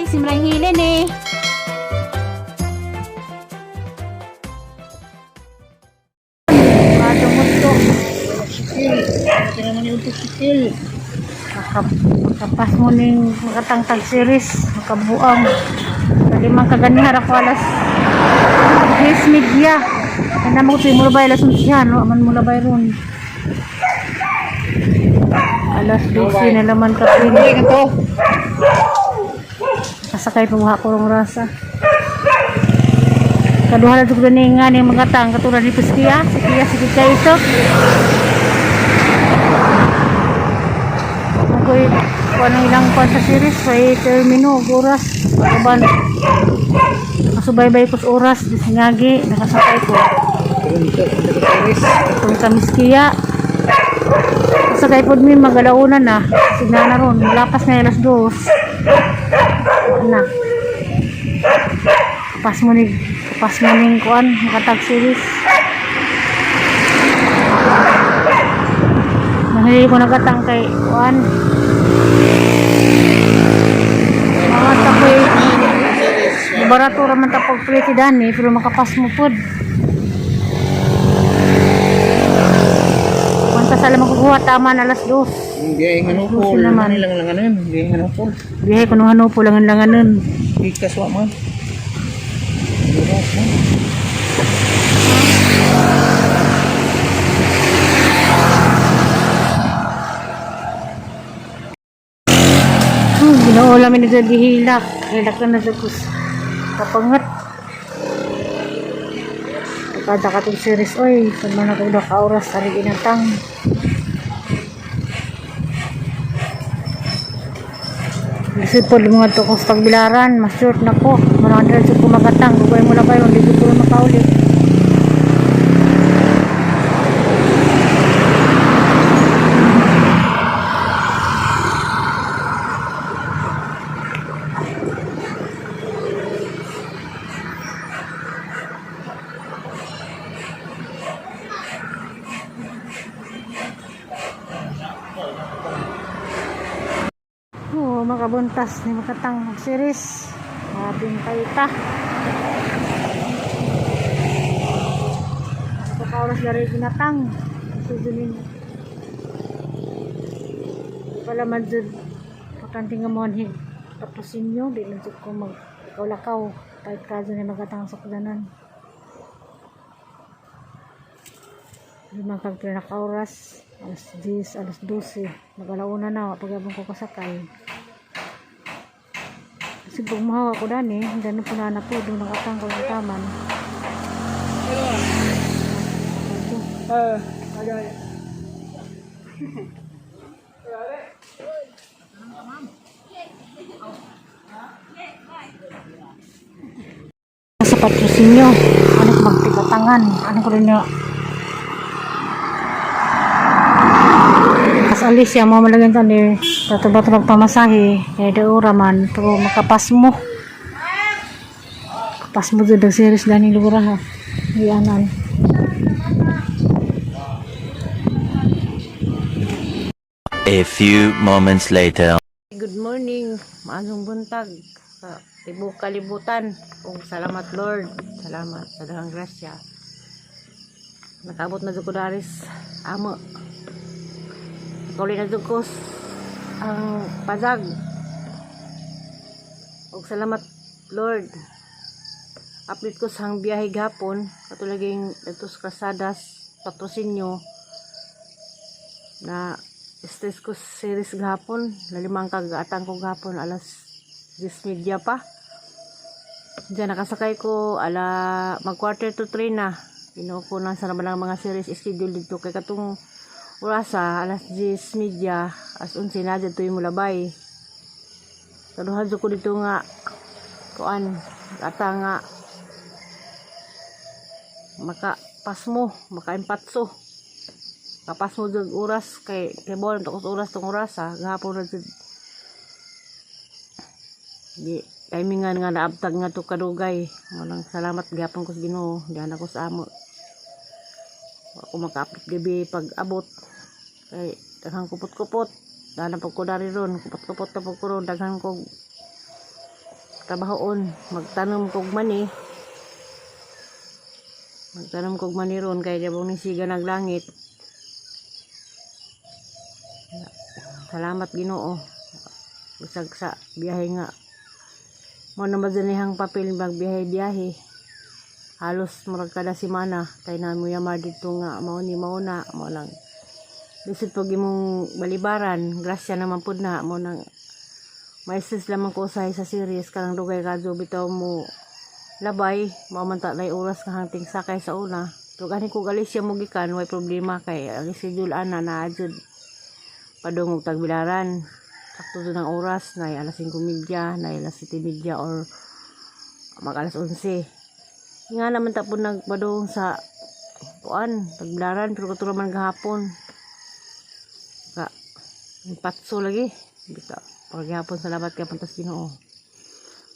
simrang hilin eh. Madumot to. Sikil. Ito naman yung sikil. Makapas mo ning makatangtag series. Makabuang. Kalimang kaganihar ako alas. Yes, media. Kaya mo ito yung mulabay alas unsyan. No? Aman mulabay ron. Alas 12 na laman ka pin. Kasakay pumuha ko ng rasa. Kaduha na ito nga ni mga tang katulad ni Piskia. Sige kayo ito. Ako'y kung anong ilang pan sa series. May termino, oras. Pagkaban. Masubaybay ko sa oras. Disingagi. Nakasakay ko. Itong sa Piskia. Kasakay po din magalauna na. Signana ron. Lapas na alas 2. Na. Pas mo ning kuan makatag series. Nahili ko nagatang kay kuan. Mga tapoy barato raman tapog plate dani pero makapas mo pod. Kung sa sala makukuha tama na alas 2. Biyahe ng hanupol. Ano lang langanan? Biyahe hanupol. Biyahe ko ng hanupol langanan. Ikas wa man. Ginoo lamin na dihilak. Hilak na nadugus. Kapangat. Kada katong series oy, sa man ako da ka oras ari ginatang. Lisod po mga tukos pagbilaran, mas short na ko. Marami rin ko magatang. Gugay mo na ba yun, hindi ko makaulit. Makabuntas ni makatang series ating paita pagkauras dari ginatang sudunin pala madzud pakanting ngamonhin tapusin nyo di lang ko magkaulakaw pahit kaso ni magatang sa kudanan limang kagpira na kauras alas 10, alas 12 magalauna na pagabang ko kasakay. Sibog mahawa ko dani, dano po na po, doon nakatanggal ng taman. Sa patrocinyo, ano ko magtipatangan, ano ko rin nyo. As alis yan, mamalagyan ka ni tato-bato magpamasahe, kaya daura man, pero makapas mo. Kapas mo doon, series dani lugar ha. Iyanan. A few moments later. Good morning, maanong buntag sa tibok kalibutan. Kung salamat Lord, salamat sa daghang grasya. Nakabot na dukudaris amo. Kauli na dukos ang pazag. Og salamat Lord. Update ko sang biyahe gapon katulaging datos kasadas patrosinyo na stress ko series gapon lalimang kagatang ko gapon alas 10 media pa. Diyan nakasakay ko ala mag quarter to 3 na. Pinuko na sa naman mga series schedule dito kay katong orasa alas 10 media as 11 na dito yung mulabay. Kaduhan ko dito nga kuan ata nga makapas mo makaimpatso kapas mo dun oras kay bon takos oras tong orasa gahapon na dun di timingan nga naabtag nga to kadugay malang salamat gihapon ko sa Ginoo diyan ako sa amo ako maka-update gabi pag abot kay daghang kupot-kupot dahil pag ko dari ron kupot-kupot na pag ko ron daghang ko trabahoon, magtanom kog mani. Magtanom kog mani ron kay jabong ni siga naglangit. Salamat Ginoo. Bisag sa biyahe nga. Mo na madunihang papel magbiyahe-biyahe. Halos murag kada semana kay na mo yamar dito nga mao na mo lang. Lisod pag imong balibaran, grasya naman pud na mo nang maisis lamang ko usahay sa series kanang dugay kadto bitaw mo labay mao man ta lay oras nga hangting sakay sa una. Tugani ko gali siya mo gikan way problema kay ang schedule ana na jud padung og tagbilaran. Sakto doon ang oras na alas 5:30, na alas 7:30 or mag alas 11. Nga naman ta po nagpadung sa kuan, tagbilaran pero katulad man gahapon. Ka patso lagi. Bita paghapon sa labat kay pantas Ginoo.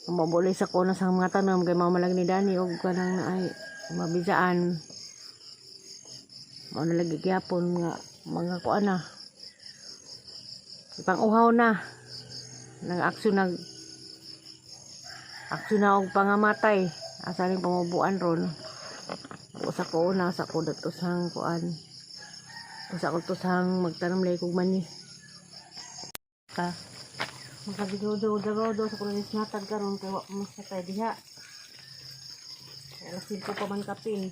Mabulay sa kuno sa mga tanom kay mamalag ni Dani og kanang naay mabijaan. Mao na lagi gyapon nga mga kuan na. Ipang uhaw na nag-aksyon na og pangamatay asaling pamubuan ron usa ko una sa ko datusang kuan usa ko tusang magtanom lay kog mani ka magkabigo-dago sa kulis natag karon kay wa mo sa kay diha alas 5 pa man kapin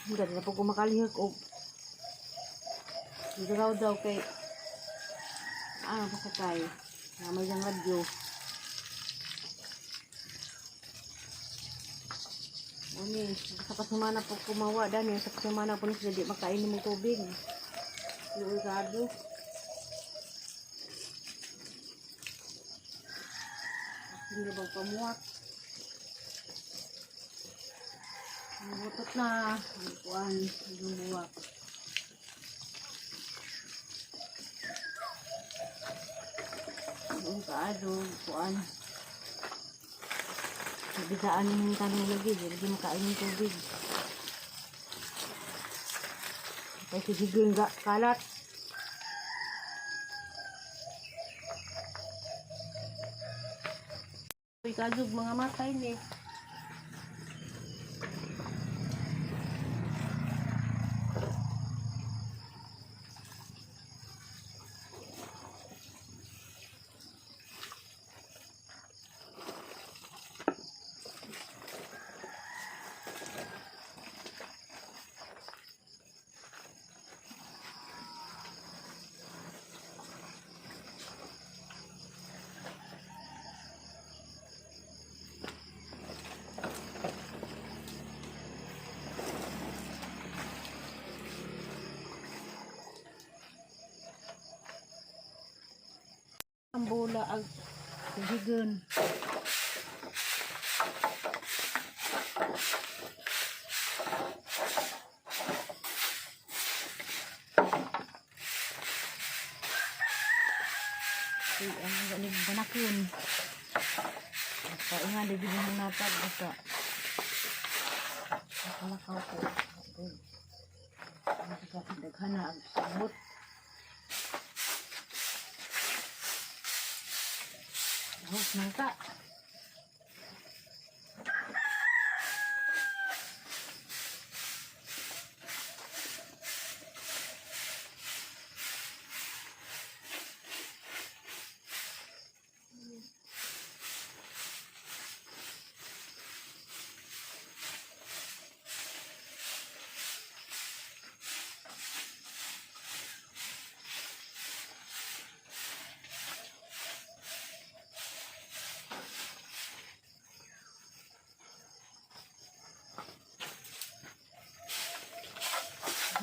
hindi na po ko makalihok og daw kay pasakay na may yung radyo. Ani, sa kasemana po kumawa dani, sa kasemana po nila di makainom ng tubig. Luwi kado. Hindi ba pamuwak? Butot na, kuan, yung buwak. Ang kaado, kuan. Nabidaan yung tanong lagi, hindi makain ng tubig. Kasi sigil nga kalat. Ikadog mga matay ni. Ang bola ag higon. Ang galing banakun. Basta nga di bigyan natag basta. Kalakaw ko. Ang kapit daghana ang sabot. Hos nangka.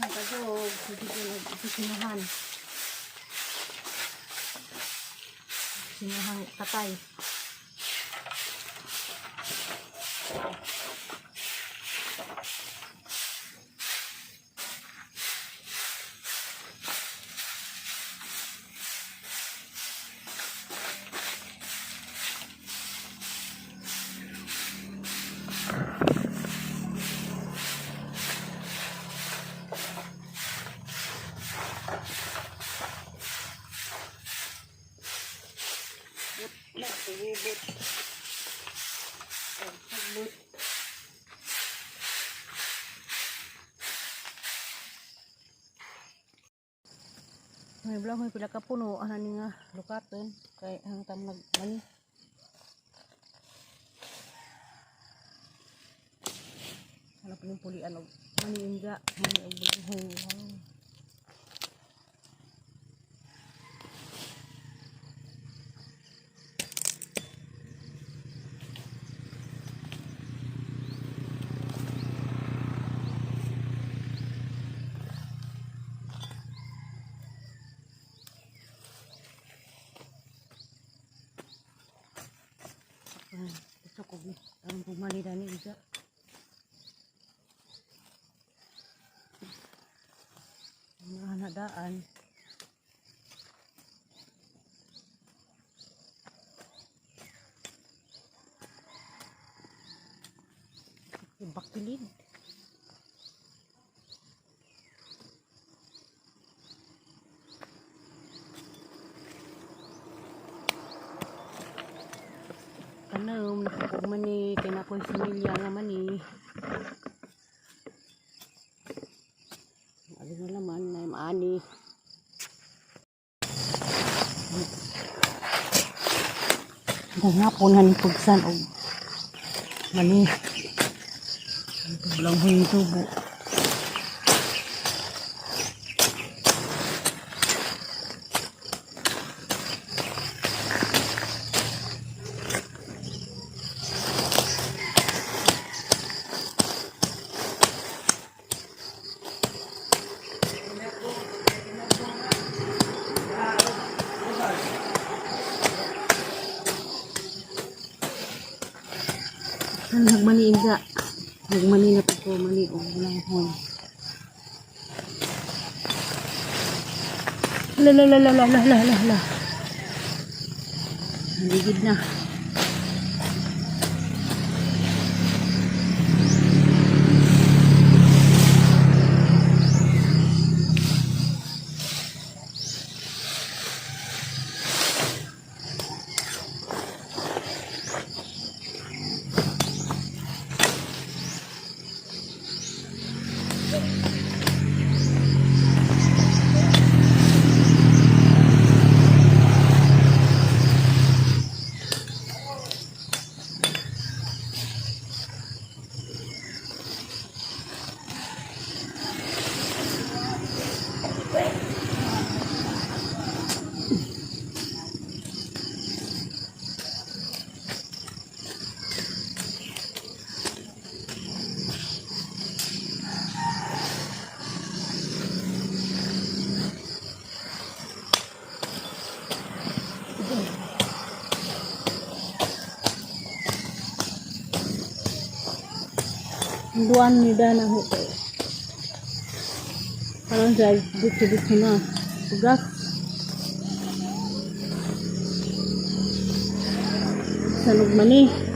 Nagkadog, hindi ko nagsinuhan. Sinuhan katay. Yep. Nagsugubot. Sagbot. May blang may pila ka puno ana ni nga lukaton kay ang tamlag mani. Ano pa yung pulian og mani inga, mani og buhong. Gusto ko ang bumali na ni Iza. Mga nadaan. Bakilid. Ano, nakapag mani, kinakoy similya nga mani. Ano na naman, na maani. Ang hapon na ni pagsan o mani. Ang huling tubo. Nagmani inga. Nagmani na po ko mani o bulanghon. La. Naligid na. Duan ni dana ho. Parang dahil dito na. Ugas. Sanog mani.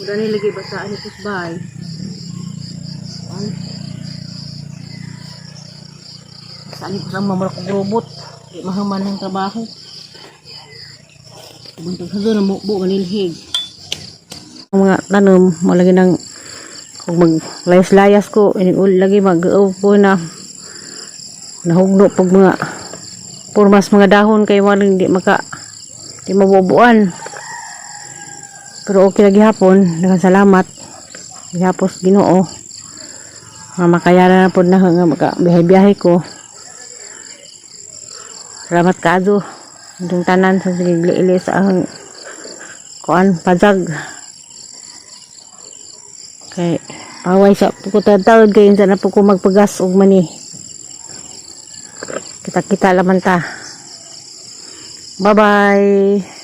Udah nilagay basaan ito sa bahay. Saan ito sa mamalakog robot. Di mahaman ng trabaho. Buntag sa doon, buo manilhig. Ang mga tanom, malagi ng kung maglayas-layas ko, lagi mag-uw po na nahugno pag mga purmas mga dahon kayo mga di mabubuan. Pero okay lagi hapon, salamat. Gihapos Ginoo. Nga makayanan na po na nga makabiyahe-biyahe ko. Salamat kaado. Itong tanan sa sigli-ili sa ang kuan pazag. Kay paway sa pagkutad-tawad kayo sa na po ko magpagas og mani. Kita-kita laman ta. Bye-bye.